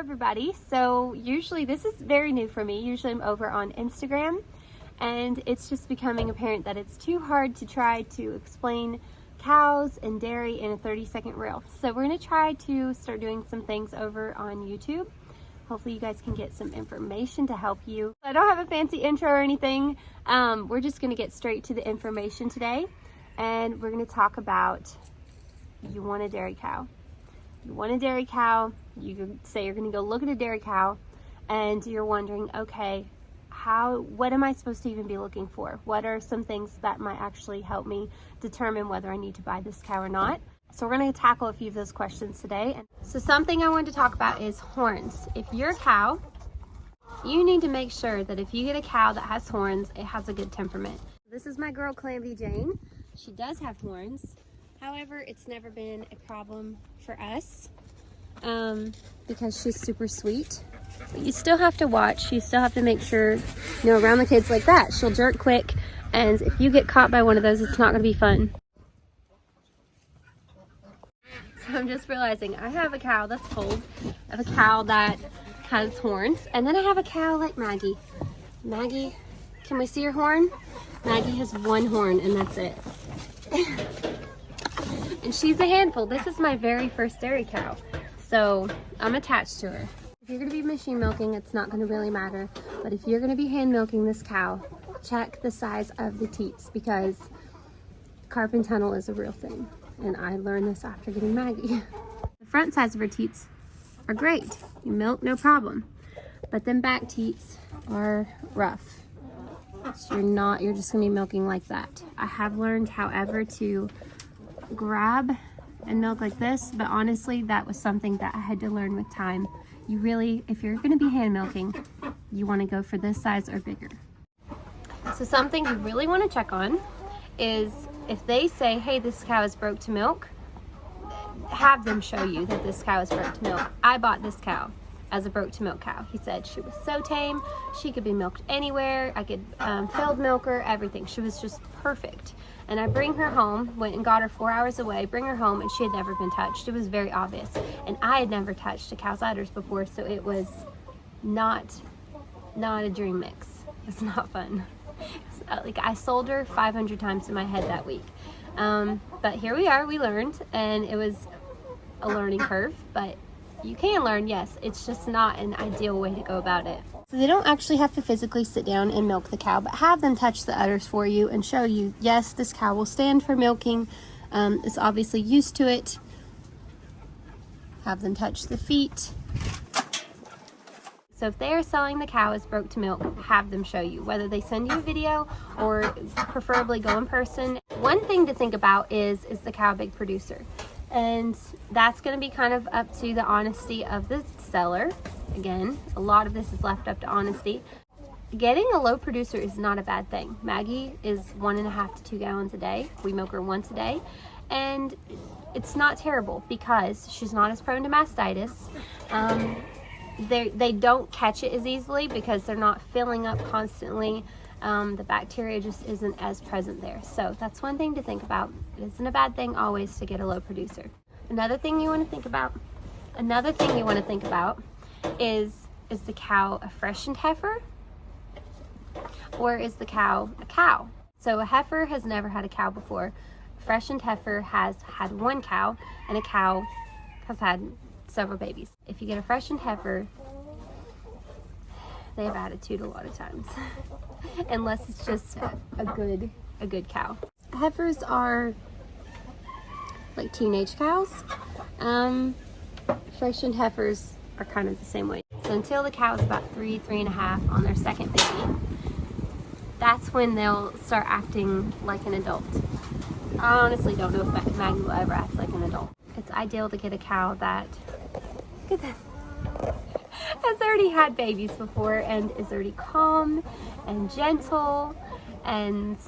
everybody. So usually, this is very new for me. Usually I'm over on Instagram, and it's just becoming apparent that it's too hard to try to explain cows and dairy in a 30-second reel. So we're going to try to start doing some things over on YouTube. Hopefully you guys can get some information to help you. I don't have a fancy intro or anything. We're just going to get straight to the information today, and we're going to talk about, you want a dairy cow. You want a dairy cow, you say you're going to go look at a dairy cow, and you're wondering, okay, what am I supposed to even be looking for? What are some things that might actually help me determine whether I need to buy this cow or not? So we're going to tackle a few of those questions today. So something I wanted to talk about is horns. If you're a cow, you need to make sure that if you get a cow that has horns, it has a good temperament. This is my girl Clamby Jane. She does have horns. However, it's never been a problem for us because she's super sweet. But you still have to watch. You still have to make sure, around the kids like that. She'll jerk quick, and if you get caught by one of those, it's not going to be fun. So I'm just realizing I have a cow that's cold. I have a cow that has horns, and then I have a cow like Maggie. Maggie, can we see your horn? Maggie has one horn, and that's it. And she's a handful. This is my very first dairy cow, so I'm attached to her. If you're going to be machine milking, it's not going to really matter, but if you're going to be hand milking this cow, check the size of the teats, because carpal tunnel is a real thing, and I learned this after getting Maggie. The front size of her teats are great. You milk, no problem, but then back teats are rough. So you're just going to be milking like that. I have learned, however, to grab and milk like this, but honestly that was something that I had to learn with time. You really, if you're going to be hand milking, you want to go for this size or bigger. So something you really want to check on is if they say, hey, this cow is broke to milk, have them show you that this cow is broke to milk. I bought this cow as a broke to milk cow. He said she was so tame, she could be milked anywhere. I could field milk her, everything. She was just perfect. And I bring her home, went and got her 4 hours away, bring her home, and she had never been touched. It was very obvious. And I had never touched a cow's udders before, so it was not a dream mix. It's not fun. Like, I sold her 500 times in my head that week. But here we are, we learned, and it was a learning curve, but you can learn, yes. It's just not an ideal way to go about it. So they don't actually have to physically sit down and milk the cow, but have them touch the udders for you and show you, yes, this cow will stand for milking. It's obviously used to it. Have them touch the feet. So if they are selling the cow as broke to milk, have them show you, whether they send you a video or preferably go in person. One thing to think about is the cow a big producer? And that's going to be kind of up to the honesty of the seller. Again, a lot of this is left up to honesty. Getting a low producer is not a bad thing. Maggie is 1.5 to 2 gallons a day. We milk her once a day, and it's not terrible because she's not as prone to mastitis. They don't catch it as easily because they're not filling up constantly. The bacteria just isn't as present there. So that's one thing to think about. It isn't a bad thing always to get a low producer. Another thing you want to think about is the cow a freshened heifer, or is the cow a cow? So a heifer has never had a cow before. A freshened heifer has had one cow, and a cow has had several babies. If you get a freshened heifer, they have attitude a lot of times, unless it's just a good cow. Heifers are like teenage cows. Freshened heifers are kind of the same way. So until the cow is about 3.5 on their second baby, that's when they'll start acting like an adult. I honestly don't know if Maggie will ever act like an adult. It's ideal to get a cow that, look at this, has already had babies before and is already calm and gentle and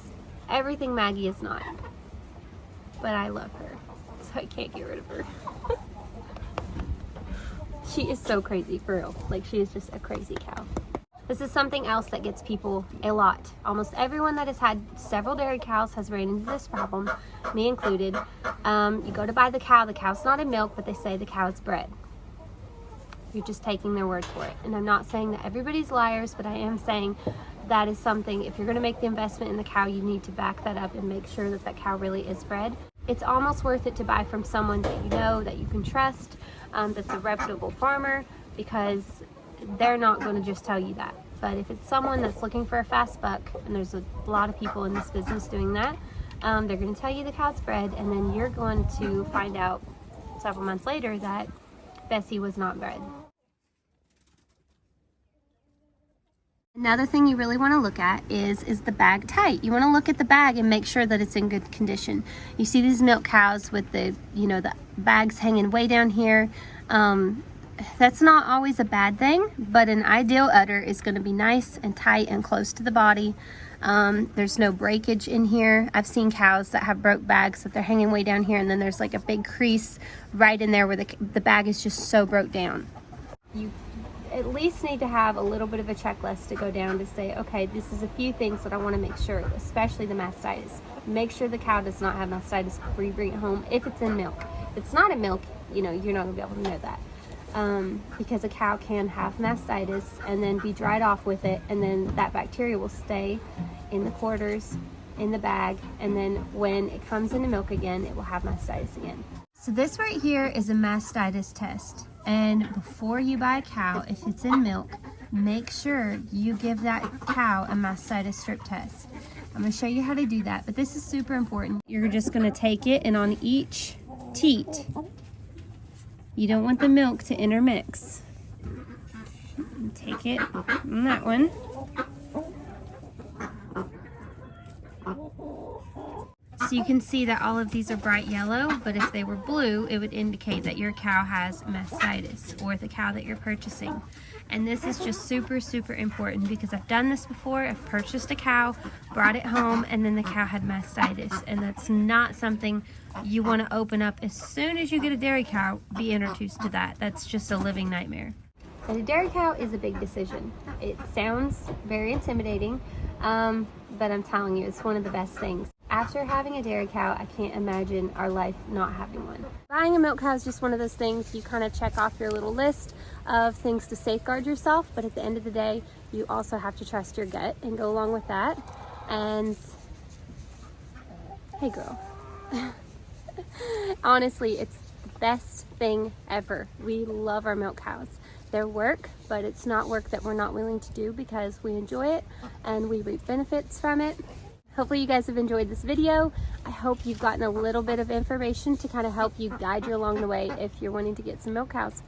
everything Maggie is not. But I love her, so I can't get rid of her. She is so crazy, for real. Like, she is just a crazy cow. This is something else that gets people a lot. Almost everyone that has had several dairy cows has ran into this problem, me included. You go to buy the cow's not in milk, but they say the cow's bred. You're just taking their word for it. And I'm not saying that everybody's liars, but I am saying that is something, if you're going to make the investment in the cow, you need to back that up and make sure that that cow really is bred. It's almost worth it to buy from someone that you know, that you can trust, that's a reputable farmer, because they're not going to just tell you that. But if it's someone that's looking for a fast buck, and there's a lot of people in this business doing that, they're going to tell you the cow's bred, and then you're going to find out several months later that Bessie was not bred. Another thing you really want to look at is the bag tight? You want to look at the bag and make sure that it's in good condition. You see these milk cows with the, you know, the bags hanging way down here. That's not always a bad thing, but an ideal udder is going to be nice and tight and close to the body. There's no breakage in here. I've seen cows that have broke bags that they're hanging way down here, and then there's like a big crease right in there where the bag is just so broke down. You at least need to have a little bit of a checklist to go down to say, okay, this is a few things that I want to make sure, especially the mastitis. Make sure the cow does not have mastitis before you bring it home if it's in milk. If it's not in milk, you know, you're not going to be able to know that. Because a cow can have mastitis and then be dried off with it, and then that bacteria will stay in the quarters, in the bag, and then when it comes into milk again, it will have mastitis again. So this right here is a mastitis test, and before you buy a cow, if it's in milk, make sure you give that cow a mastitis strip test. I'm going to show you how to do that, but this is super important. You're just going to take it, and on each teat, you don't want the milk to intermix. Take it on that one. So you can see that all of these are bright yellow, but if they were blue, it would indicate that your cow has mastitis, or the cow that you're purchasing. And this is just super, super important, because I've done this before. I've purchased a cow, brought it home, and then the cow had mastitis. And that's not something you want to open up. As soon as you get a dairy cow, be introduced to that. That's just a living nightmare. And a dairy cow is a big decision. It sounds very intimidating, but I'm telling you, it's one of the best things. After having a dairy cow, I can't imagine our life not having one. Buying a milk cow is just one of those things you kind of check off your little list of things to safeguard yourself, but at the end of the day, you also have to trust your gut and go along with that. And hey girl, honestly, it's the best thing ever. We love our milk cows. They're work, but it's not work that we're not willing to do because we enjoy it and we reap benefits from it. Hopefully you guys have enjoyed this video. I hope you've gotten a little bit of information to kind of help you guide you along the way if you're wanting to get some milk cows.